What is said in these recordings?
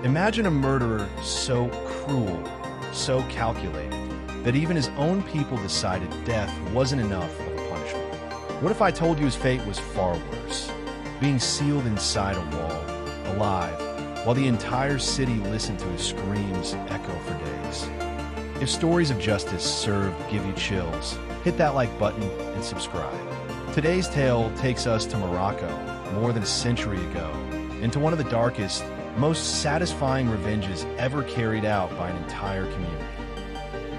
Imagine a murderer so cruel, so calculated, that even his own people decided death wasn't enough of a punishment. What if I told you his fate was far worse? Being sealed inside a wall, alive, while the entire city listened to his screams echo for days. If stories of justice served give you chills, hit that like button and subscribe. Today's tale takes us to Morocco, more than a century ago, into one of the darkest, most satisfying revenges ever carried out by an entire community.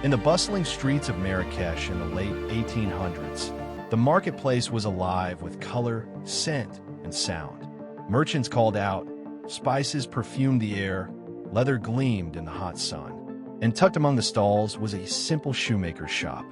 In the bustling streets of Marrakesh in the late 1800s, the marketplace was alive with color, scent, and sound. Merchants called out, spices perfumed the air, leather gleamed in the hot sun. And tucked among the stalls was a simple shoemaker's shop.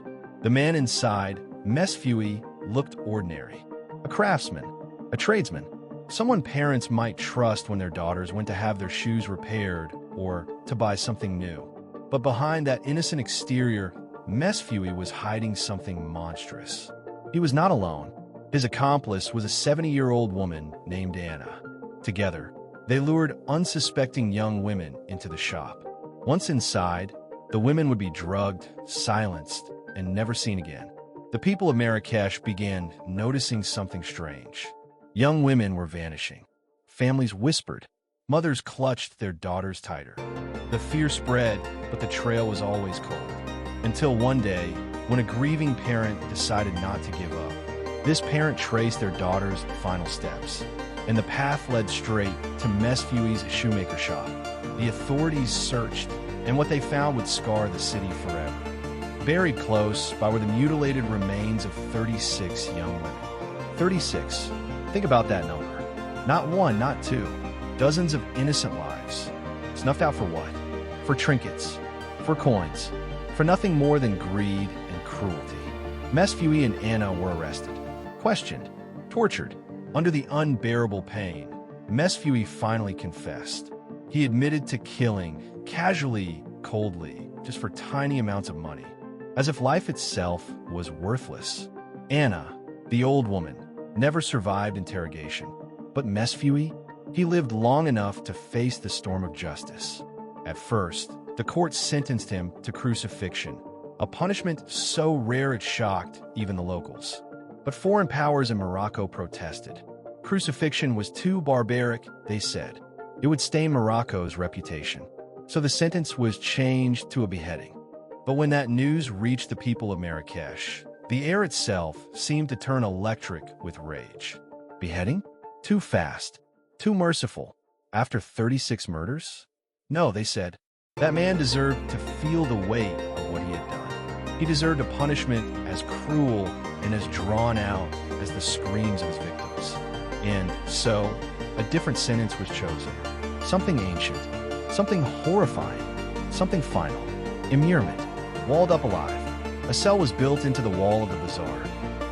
The man inside, Mesfui, looked ordinary. A craftsman, a tradesman, someone parents might trust when their daughters went to have their shoes repaired or to buy something new. But behind that innocent exterior, Mesfui was hiding something monstrous. He was not alone. His accomplice was a 70-year-old woman named Anna. Together, they lured unsuspecting young women into the shop. Once inside, the women would be drugged, silenced, and never seen again. The people of Marrakesh began noticing something strange. Young women were vanishing. Families whispered. Mothers clutched their daughters tighter. The fear spread, but the trail was always cold. Until one day, when a grieving parent decided not to give up. This parent traced their daughter's final steps, and the path led straight to Mesfui's shoemaker shop. The authorities searched, and what they found would scar the city forever. Buried close by were the mutilated remains of 36 young women. 36. Think about that number. Not one, not two. Dozens of innocent lives. Snuffed out for what? For trinkets. For coins. For nothing more than greed and cruelty. Mesfui and Anna were arrested. Questioned. Tortured. Under the unbearable pain, Mesfui finally confessed. He admitted to killing, casually, coldly, just for tiny amounts of money, as if life itself was worthless. Anna, the old woman, never survived interrogation. But Mesfui, he lived long enough to face the storm of justice. At first, the court sentenced him to crucifixion, a punishment so rare it shocked even the locals. But foreign powers in Morocco protested. Crucifixion was too barbaric, they said. It would stain Morocco's reputation. So the sentence was changed to a beheading. But when that news reached the people of Marrakesh, the air itself seemed to turn electric with rage. Beheading? Too fast. Too merciful. After 36 murders? No, they said. That man deserved to feel the weight of what he had done. He deserved a punishment as cruel and as drawn out as the screams of his victims. And so, a different sentence was chosen. Something ancient, something horrifying, something final. Immurement, walled up alive. A cell was built into the wall of the bazaar,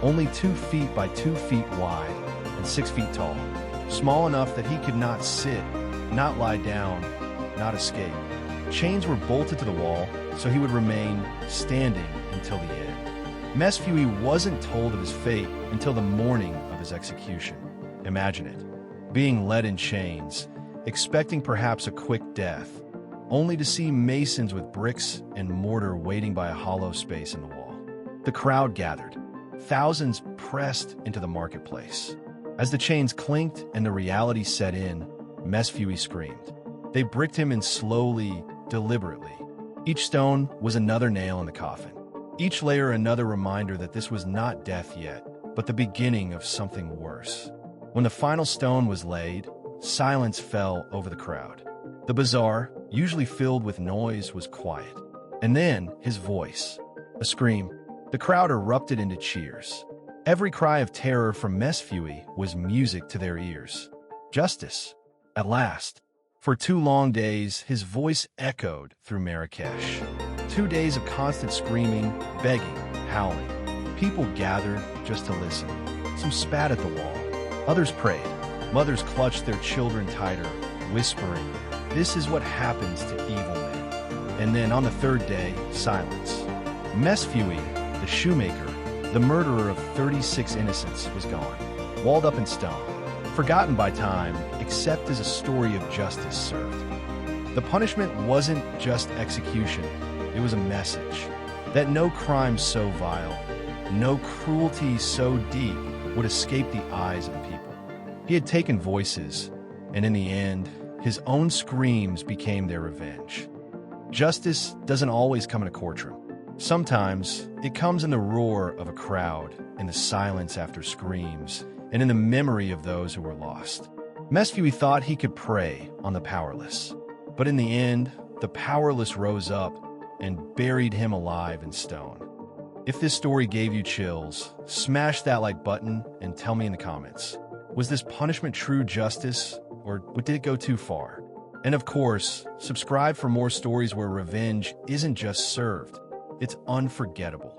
only 2 feet by 2 feet wide and 6 feet tall. Small enough that he could not sit, not lie down, not escape. Chains were bolted to the wall, so he would remain standing until the end. Mesfui wasn't told of his fate until the morning of his execution. Imagine it, being led in chains, expecting perhaps a quick death, only to see masons with bricks and mortar waiting by a hollow space in the wall. The crowd gathered. Thousands pressed into the marketplace. As the chains clinked and the reality set in, Mesfui screamed. They bricked him in slowly, deliberately. Each stone was another nail in the coffin. Each layer another reminder that this was not death yet, but the beginning of something worse. When the final stone was laid, silence fell over the crowd. The bazaar, usually filled with noise, was quiet. And then his voice. A scream. The crowd erupted into cheers. Every cry of terror from Mesfui was music to their ears. Justice. At last. For 2 long days, his voice echoed through Marrakesh. 2 days of constant screaming, begging, howling. People gathered just to listen. Some spat at the wall. Others prayed. Mothers clutched their children tighter, whispering, "This is what happens to evil men." And then on the 3rd day, silence. Mesfui, the shoemaker, the murderer of 36 innocents, was gone, walled up in stone, forgotten by time except as a story of justice served. The punishment wasn't just execution, it was a message that no crime so vile, no cruelty so deep would escape the eyes of people. He had taken voices, and in the end, his own screams became their revenge. Justice doesn't always come in a courtroom. Sometimes it comes in the roar of a crowd, in the silence after screams, and in the memory of those who were lost. Mesfui thought he could prey on the powerless, but in the end, the powerless rose up and buried him alive in stone. If this story gave you chills, smash that like button and tell me in the comments. Was this punishment true justice, or did it go too far? And of course, subscribe for more stories where revenge isn't just served, it's unforgettable.